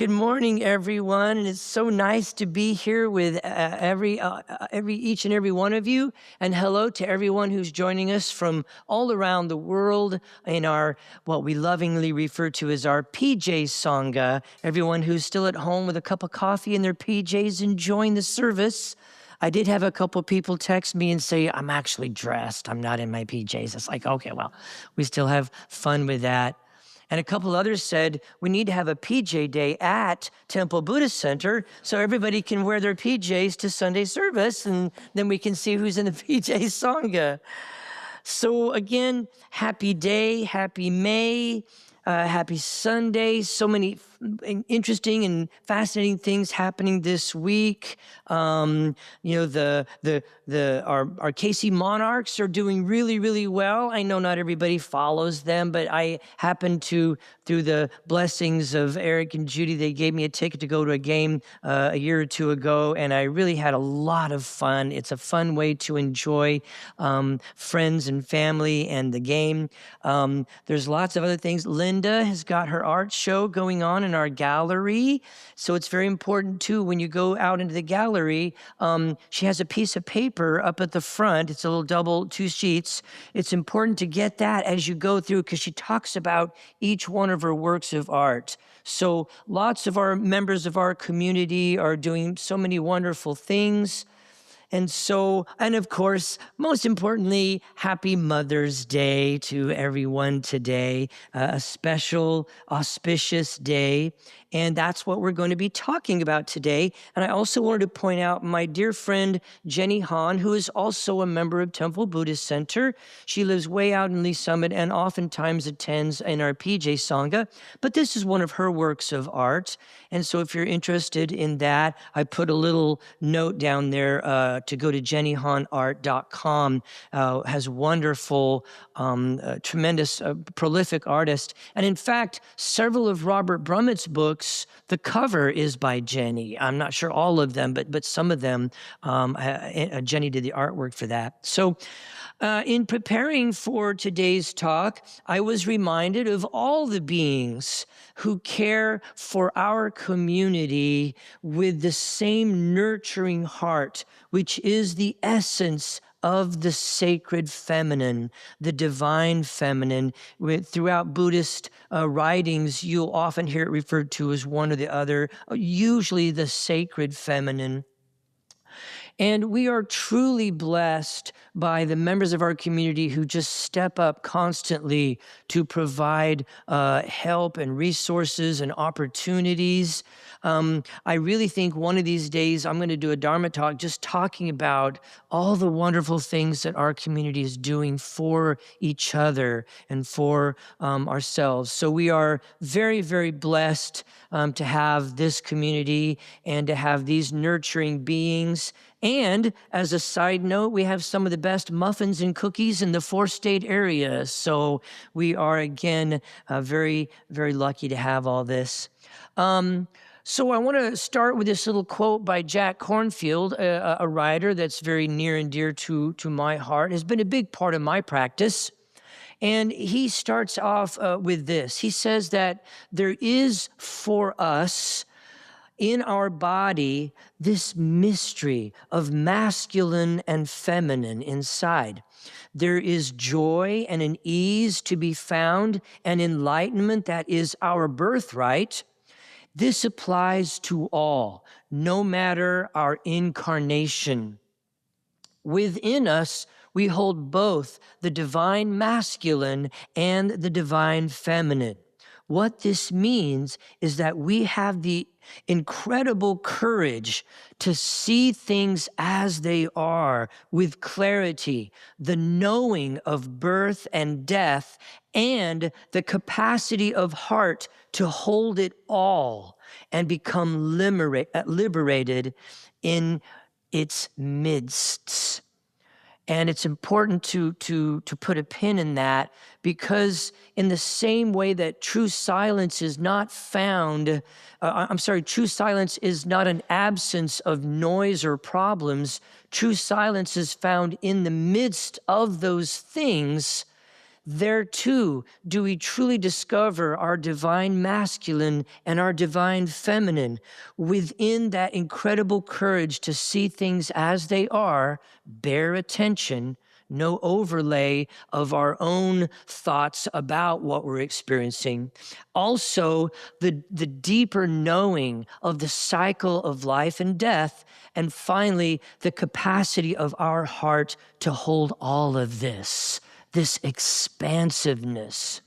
Good morning, everyone, and it's so nice to be here with each and every one of you. And hello to everyone who's joining us from all around the world in our what we lovingly refer to as our PJ Sangha. Everyone who's still at home with a cup of coffee in their PJs enjoying the service. I did have a couple people text me and say, I'm actually dressed. I'm not in my PJs. It's like, okay, well, we still have fun with that. And a couple others said, we need to have a PJ day at Temple Buddhist Center so everybody can wear their PJs to Sunday service, and then we can see who's in the PJ Sangha. So again, happy day, happy May, happy Sunday. So many interesting and fascinating things happening this week. Our KC Monarchs are doing really, really well. I know not everybody follows them, but I happened to, through the blessings of Eric and Judy, they gave me a ticket to go to a game a year or two ago, and I really had a lot of fun. It's a fun way to enjoy friends and family and the game. There's lots of other things. Linda has got her art show going on in our gallery. So it's very important too, when you go out into the gallery, she has a piece of paper up at the front. It's a little double, 2 sheets. It's important to get that as you go through because she talks about each one of her works of art. So lots of our members of our community are doing so many wonderful things. And of course, most importantly, happy Mother's Day to everyone today, a special, auspicious day. And that's what we're going to be talking about today. And I also wanted to point out my dear friend, Jenny Han, who is also a member of Temple Buddhist Center. She lives way out in Lee Summit and oftentimes attends in our PJ Sangha. But this is one of her works of art. And so if you're interested in that, I put a little note down there to go to jennyhanart.com. Has wonderful, tremendous, prolific artist. And in fact, several of Robert Brummett's books, the cover is by Jenny. I'm not sure all of them, but some of them, Jenny did the artwork for that. So in preparing for today's talk, I was reminded of all the beings who care for our community with the same nurturing heart, which is the essence of the sacred feminine, the divine feminine. Throughout Buddhist writings, you'll often hear it referred to as one or the other, usually the sacred feminine. And we are truly blessed by the members of our community who just step up constantly to provide help and resources and opportunities. I really think one of these days I'm going to do a Dharma talk just talking about all the wonderful things that our community is doing for each other and for ourselves. So we are very, very blessed to have this community and to have these nurturing beings. And as a side note, we have some of the best muffins and cookies in the 4-state area. So we are, again, very, very lucky to have all this. So I want to start with this little quote by Jack Kornfield, a writer that's very near and dear to my heart, has been a big part of my practice. And he starts off with this. He says that there is for us in our body this mystery of masculine and feminine inside. There is joy and an ease to be found, and enlightenment that is our birthright. This applies to all, no matter our incarnation. Within us, we hold both the divine masculine and the divine feminine. What this means is that we have the incredible courage to see things as they are with clarity, the knowing of birth and death, and the capacity of heart to hold it all and become liberated in its midst. And it's important to put a pin in that, because in the same way that true silence is not true silence is not an absence of noise or problems. True silence is found in the midst of those things There too do we truly discover our divine masculine and our divine feminine within that incredible courage to see things as they are, bear attention, no overlay of our own thoughts about what we're experiencing. Also, the deeper knowing of the cycle of life and death. And finally, the capacity of our heart to hold all of this expansiveness.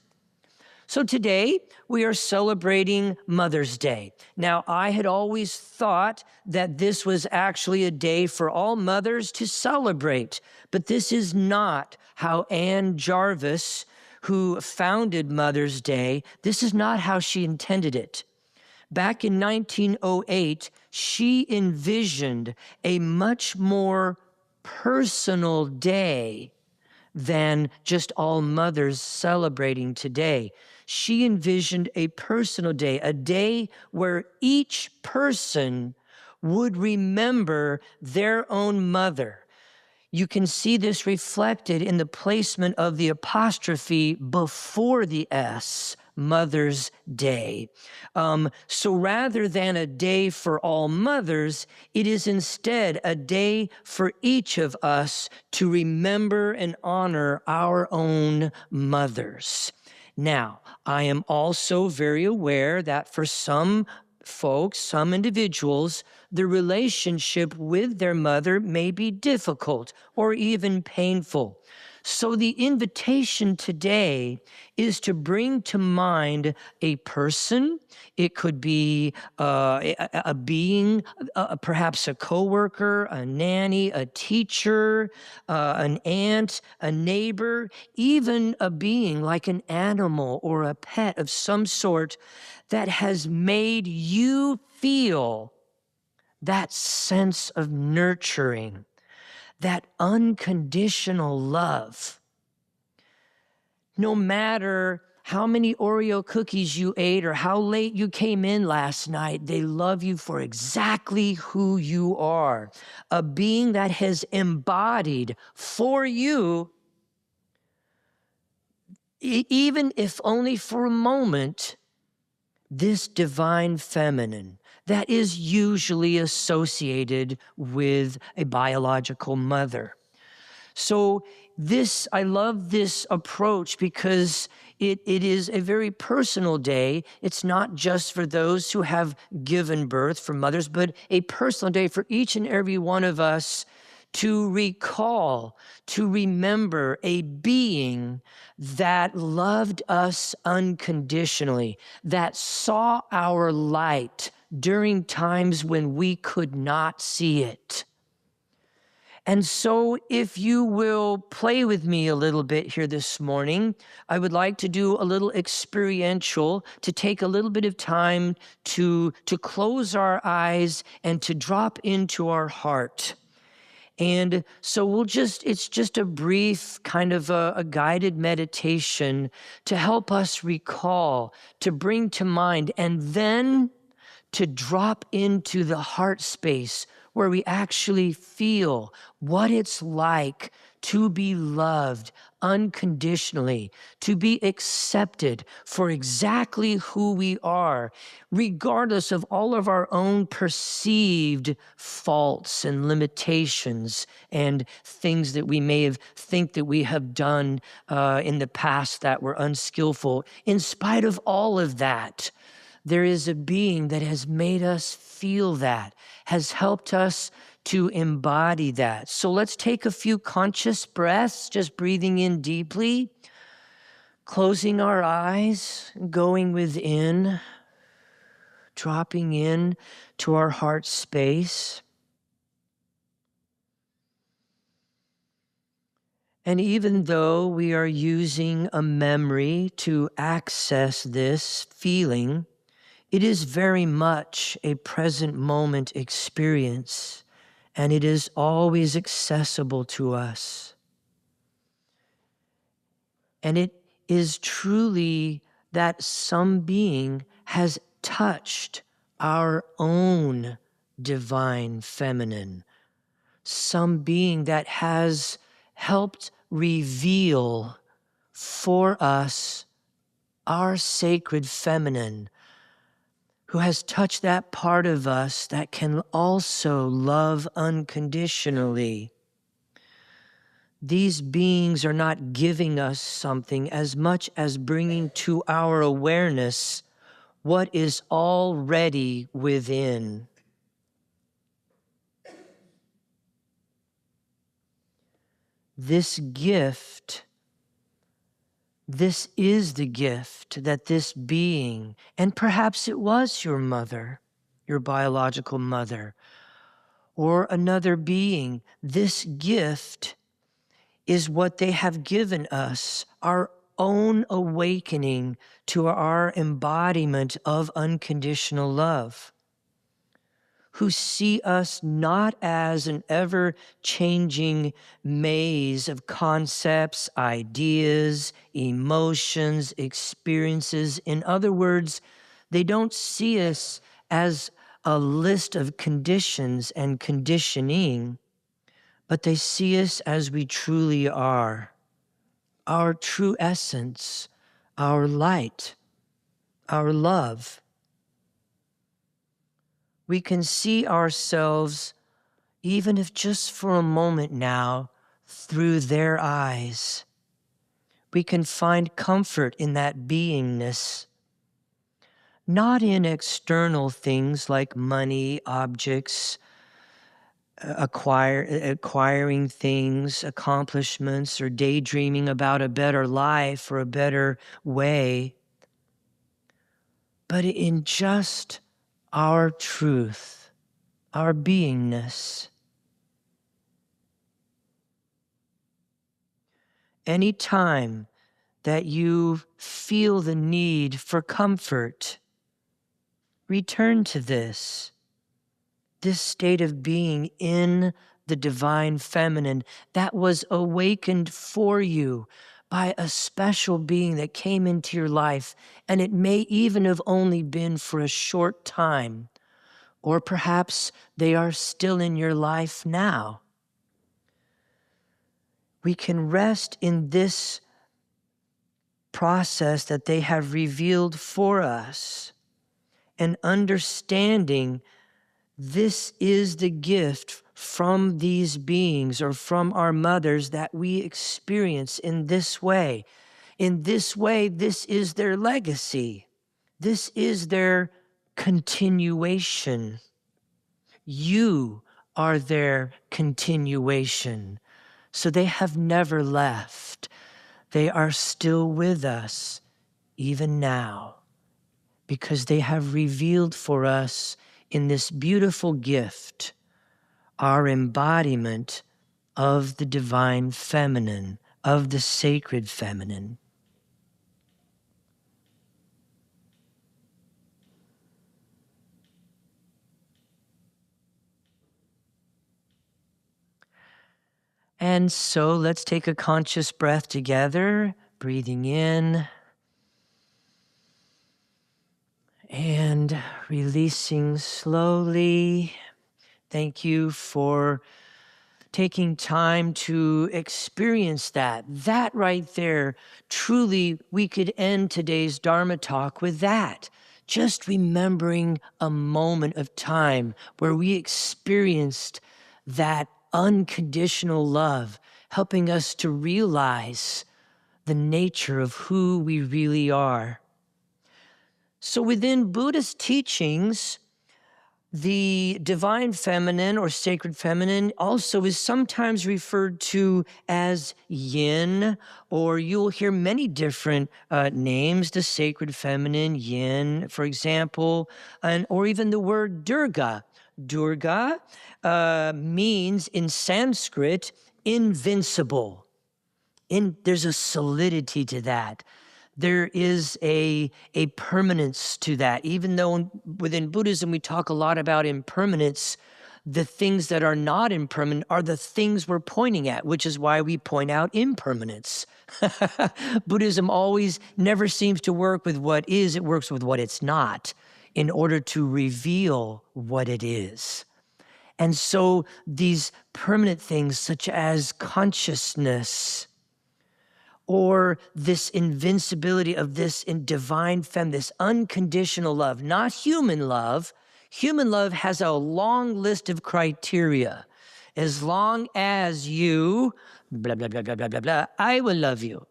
So today, we are celebrating Mother's Day. Now, I had always thought that this was actually a day for all mothers to celebrate, but this is not how Anne Jarvis, who founded Mother's Day, this is not how she intended it. Back in 1908, she envisioned a much more personal day than just all mothers celebrating today. She envisioned a personal day, a day where each person would remember their own mother. You can see this reflected in the placement of the apostrophe before the S, Mother's Day. So rather than a day for all mothers, it is instead a day for each of us to remember and honor our own mothers. Now, I am also very aware that for some folks, some individuals, the relationship with their mother may be difficult or even painful. So the invitation today is to bring to mind a person. It could be a being, perhaps a coworker, a nanny, a teacher, an aunt, a neighbor, even a being like an animal or a pet of some sort that has made you feel that sense of nurturing, that unconditional love. No matter how many Oreo cookies you ate or how late you came in last night, they love you for exactly who you are. A being that has embodied for you, even if only for a moment, this divine feminine that is usually associated with a biological mother. So I love this approach because it is a very personal day. It's not just for those who have given birth, for mothers, but a personal day for each and every one of us to recall, to remember a being that loved us unconditionally, that saw our light during times when we could not see it. And so if you will play with me a little bit here this morning, I would like to do a little experiential, to take a little bit of time to close our eyes and to drop into our heart. And so it's just a brief kind of a guided meditation to help us recall, to bring to mind, and then to drop into the heart space where we actually feel what it's like to be loved unconditionally, to be accepted for exactly who we are, regardless of all of our own perceived faults and limitations and things that we may think that we have done in the past that were unskillful. In spite of all of that, there is a being that has made us feel that, has helped us to embody that. So let's take a few conscious breaths, just breathing in deeply, closing our eyes, going within, dropping in to our heart space. And even though we are using a memory to access this feeling, it is very much a present moment experience, and it is always accessible to us. And it is truly that some being has touched our own divine feminine, some being that has helped reveal for us, our sacred feminine, who has touched that part of us that can also love unconditionally. These beings are not giving us something as much as bringing to our awareness what is already within. This gift, this is the gift that this being, and perhaps it was your mother, your biological mother, or another being, this gift is what they have given us, our own awakening to our embodiment of unconditional love, who see us not as an ever-changing maze of concepts, ideas, emotions, experiences. In other words, they don't see us as a list of conditions and conditioning, but they see us as we truly are, our true essence, our light, our love. We can see ourselves, even if just for a moment now, through their eyes. We can find comfort in that beingness, not in external things like money, objects, acquiring things, accomplishments, or daydreaming about a better life or a better way, but in just our truth, our beingness. Any time that you feel the need for comfort, return to this state of being in the divine feminine that was awakened for you by a special being that came into your life, and it may even have only been for a short time, or perhaps they are still in your life now. We can rest in this process that they have revealed for us, and understanding this is the gift from these beings or from our mothers that we experience in this way. In this way, this is their legacy. This is their continuation. You are their continuation. So they have never left. They are still with us, even now, because they have revealed for us in this beautiful gift our embodiment of the divine feminine, of the sacred feminine. And so let's take a conscious breath together, breathing in and releasing slowly. Thank you for taking time to experience that. That right there, truly, we could end today's Dharma Talk with that. Just remembering a moment of time where we experienced that unconditional love, helping us to realize the nature of who we really are. So within Buddhist teachings, the divine feminine or sacred feminine also is sometimes referred to as yin, or you'll hear many different names, the sacred feminine, yin, for example, or even the word Durga. Durga means in Sanskrit, invincible. There's a solidity to that. There is a permanence to that. Even though within Buddhism we talk a lot about impermanence, the things that are not impermanent are the things we're pointing at, which is why we point out impermanence. Buddhism always never seems to work with what is, it works with what it's not in order to reveal what it is. And so these permanent things such as consciousness, or this invincibility of this in divine femme, this unconditional love, not human love. Human love has a long list of criteria. As long as you, blah, blah, blah, blah, blah, blah, blah, I will love you.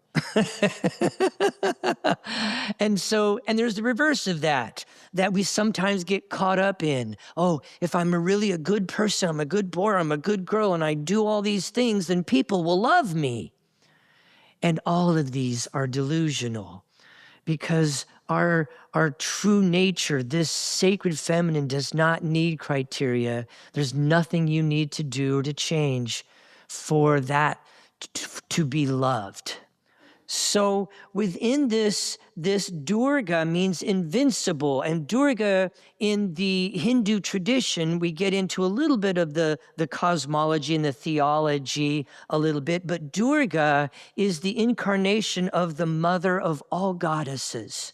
And there's the reverse of that we sometimes get caught up in. Oh, if I'm really a good person, I'm a good boy, I'm a good girl, and I do all these things, then people will love me. And all of these are delusional, because our true nature, this sacred feminine, does not need criteria. There's nothing you need to do or to change for that to be loved. So within this Durga means invincible. And Durga, in the Hindu tradition, we get into a little bit of the cosmology and the theology a little bit, but Durga is the incarnation of the mother of all goddesses.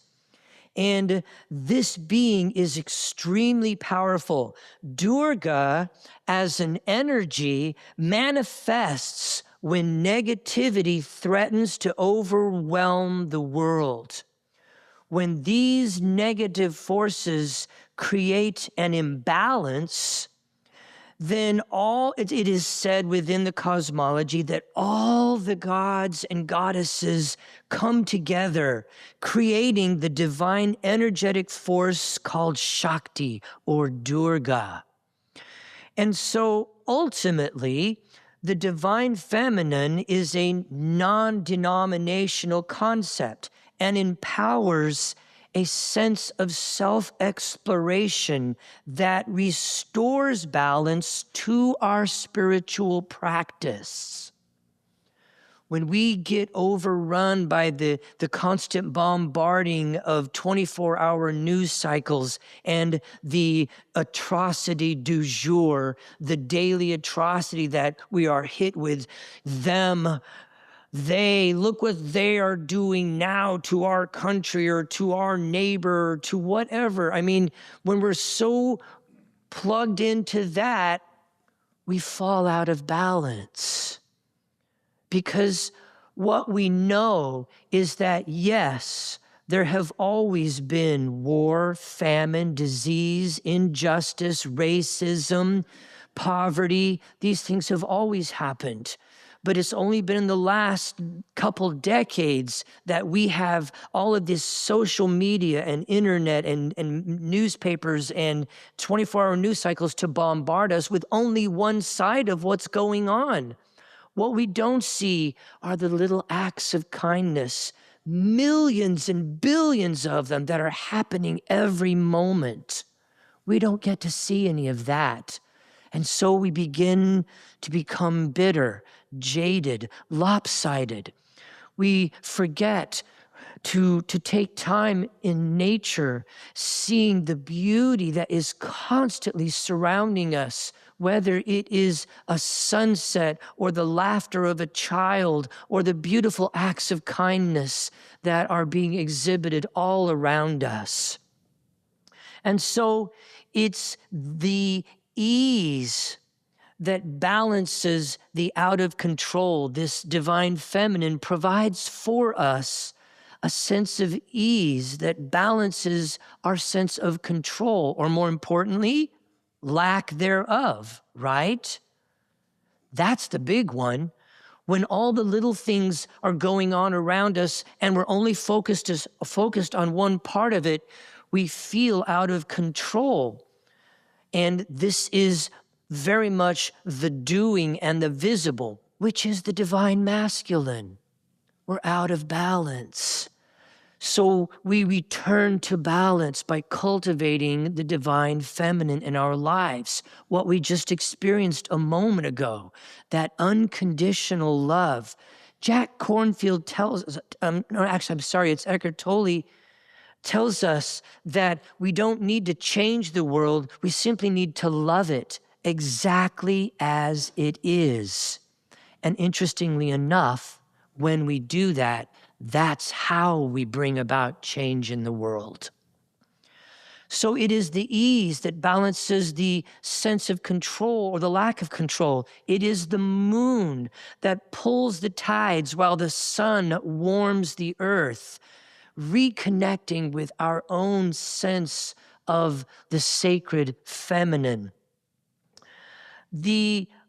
And this being is extremely powerful. Durga, as an energy, manifests when negativity threatens to overwhelm the world. When these negative forces create an imbalance, then it is said within the cosmology that all the gods and goddesses come together, creating the divine energetic force called Shakti or Durga. And so ultimately, the divine feminine is a non-denominational concept and empowers a sense of self-exploration that restores balance to our spiritual practice. When we get overrun by the constant bombarding of 24-hour news cycles and the atrocity du jour, the daily atrocity that we are hit with, look what they are doing now to our country or to our neighbor or to whatever. I mean, when we're so plugged into that, we fall out of balance. Because what we know is that, yes, there have always been war, famine, disease, injustice, racism, poverty. These things have always happened. But it's only been in the last couple decades that we have all of this social media and internet and newspapers and 24-hour news cycles to bombard us with only one side of what's going on. What we don't see are the little acts of kindness, millions and billions of them that are happening every moment. We don't get to see any of that. And so we begin to become bitter, jaded, lopsided. We forget to take time in nature, seeing the beauty that is constantly surrounding us, whether it is a sunset or the laughter of a child or the beautiful acts of kindness that are being exhibited all around us. And so it's the ease that balances the out of control. This divine feminine provides for us a sense of ease that balances our sense of control, or more importantly, lack thereof, right? That's the big one. When all the little things are going on around us and we're only focused on one part of it, we feel out of control. And this is very much the doing and the visible, which is the divine masculine. We're out of balance. So we return to balance by cultivating the divine feminine in our lives. What we just experienced a moment ago, that unconditional love. Jack Kornfield tells us, it's Eckhart Tolle, tells us that we don't need to change the world. We simply need to love it exactly as it is. And interestingly enough, when we do that, that's how we bring about change in the world. So it is the ease that balances the sense of control or the lack of control. It is the moon that pulls the tides while the sun warms the earth, reconnecting with our own sense of the sacred feminine.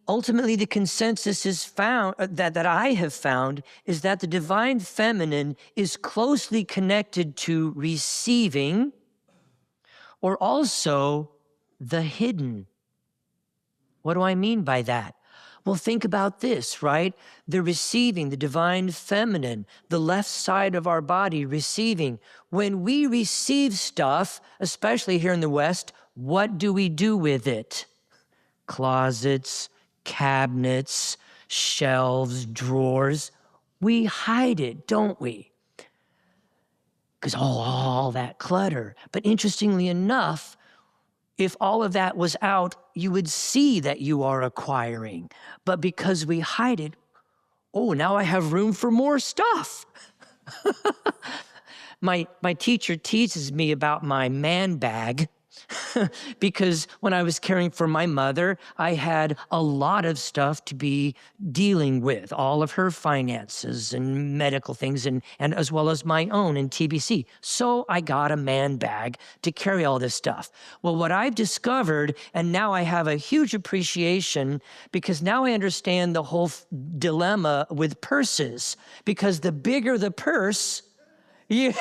Ultimately, the consensus is found that I have found is that the divine feminine is closely connected to receiving, or also the hidden. What do I mean by that? Well, think about this, right? The receiving, the divine feminine, the left side of our body receiving. When we receive stuff, especially here in the West, what do we do with it? Closets, cabinets, shelves, drawers. We hide it, don't we? Because all that clutter. But interestingly enough, if all of that was out, you would see that you are acquiring. But because we hide it, oh, now I have room for more stuff. My teacher teases me about my man bag because when I was caring for my mother, I had a lot of stuff to be dealing with, all of her finances and medical things, and as well as my own in TBC. So I got a man bag to carry all this stuff. Well, what I've discovered, and now I have a huge appreciation because now I understand the whole dilemma with purses, because the bigger the purse, yeah,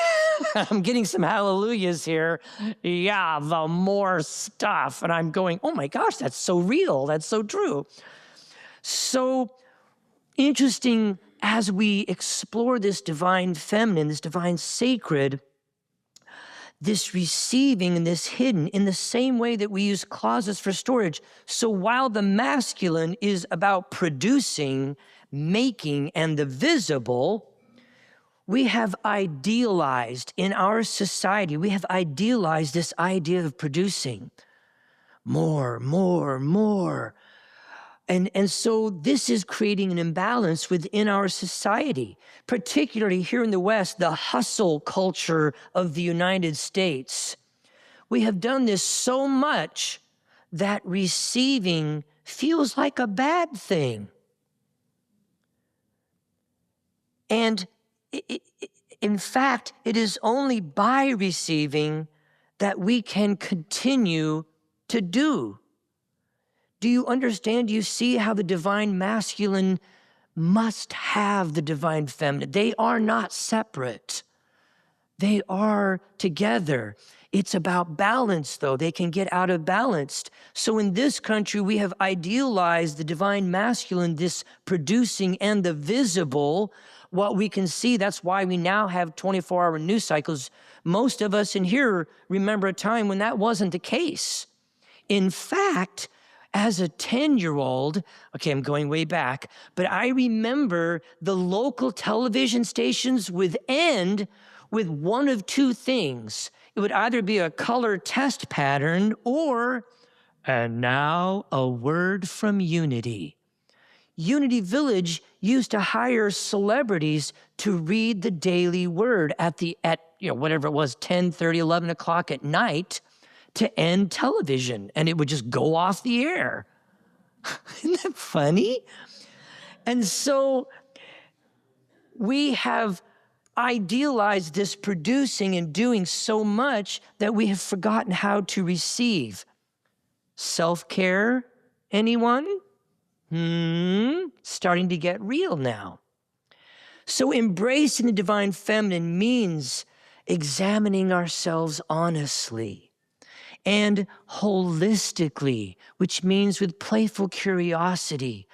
I'm getting some hallelujahs here. Yeah, the more stuff. And I'm going, oh my gosh, that's so real. That's so true. So interesting as we explore this divine feminine, this divine sacred, this receiving and this hidden in the same way that we use closets for storage. So while the masculine is about producing, making, and the visible, we have idealized in our society, we have idealized this idea of producing more, more, more. And so this is creating an imbalance within our society, particularly here in the West, the hustle culture of the United States. We have done this so much that receiving feels like a bad thing. And in fact, it is only by receiving that we can continue to do. Do you understand? Do you see how the divine masculine must have the divine feminine? They are not separate. They are together. It's about balance, though. They can get out of balance. So in this country, we have idealized the divine masculine, this producing and the visible. What we can see, that's why we now have 24-hour news cycles. Most of us in here remember a time when that wasn't the case. In fact, as a 10-year-old, okay, I'm going way back, but I remember the local television stations would end with one of two things. It would either be a color test pattern or, and now a word from Unity. Unity Village used to hire celebrities to read the daily word at whatever it was, 10:30, 11 o'clock at night to end television, and it would just go off the air. Isn't that funny? And so we have idealized this producing and doing so much that we have forgotten how to receive. Self-care, anyone? Starting to get real now. So embracing the divine feminine means examining ourselves honestly and holistically, which means with playful curiosity.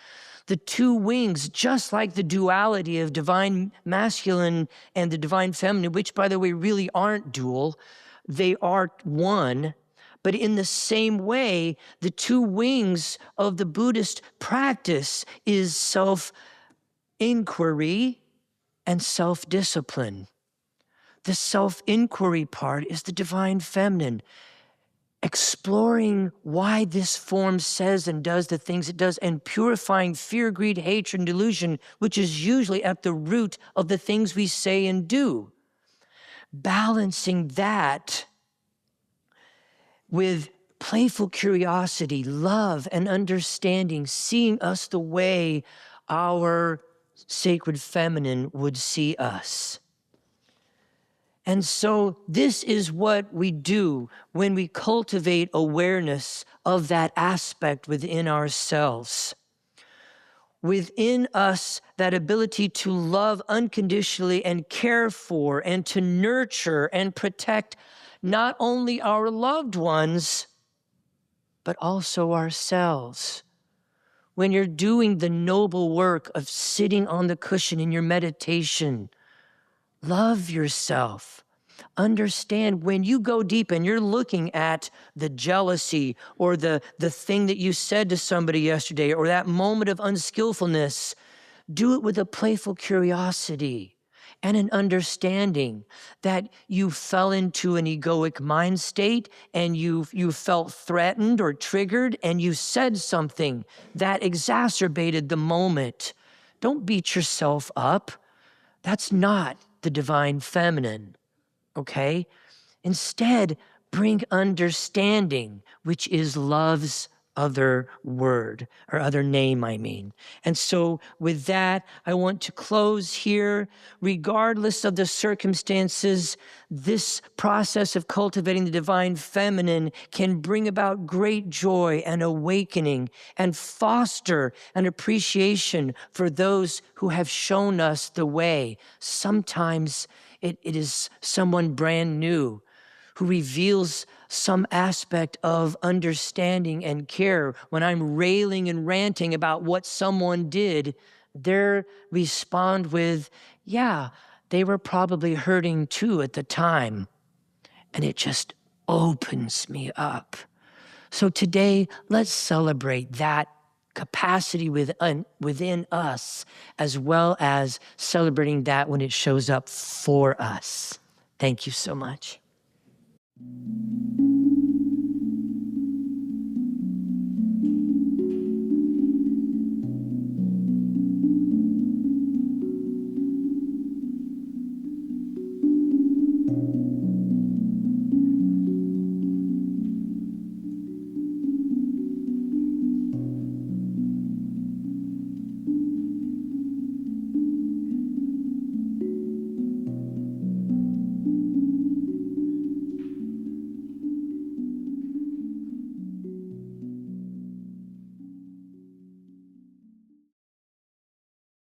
The two wings, just like the duality of divine masculine and the divine feminine, which, by the way, really aren't dual, they are one. But in the same way, the two wings of the Buddhist practice is self-inquiry and self-discipline. The self-inquiry part is the divine feminine, exploring why this form says and does the things it does, and purifying fear, greed, hatred, and delusion, which is usually at the root of the things we say and do. Balancing that with playful curiosity, love, and understanding, seeing us the way our sacred feminine would see us. And so this is what we do when we cultivate awareness of that aspect within ourselves. Within us, that ability to love unconditionally and care for and to nurture and protect not only our loved ones, but also ourselves. When you're doing the noble work of sitting on the cushion in your meditation, love yourself. Understand when you go deep and you're looking at the jealousy or the thing that you said to somebody yesterday or that moment of unskillfulness, do it with a playful curiosity and an understanding that you fell into an egoic mind state and you felt threatened or triggered and you said something that exacerbated the moment. Don't beat yourself up. That's not the divine feminine, okay? Instead, bring understanding, which is love's other word, or other name, I mean. And so with that, I want to close here. Regardless of the circumstances, this process of cultivating the divine feminine can bring about great joy and awakening and foster an appreciation for those who have shown us the way. Sometimes it is someone brand new who reveals some aspect of understanding and care. When I'm railing and ranting about what someone did, they respond with, yeah, they were probably hurting too at the time. And it just opens me up. So today, let's celebrate that capacity within us, as well as celebrating that when it shows up for us. Thank you so much.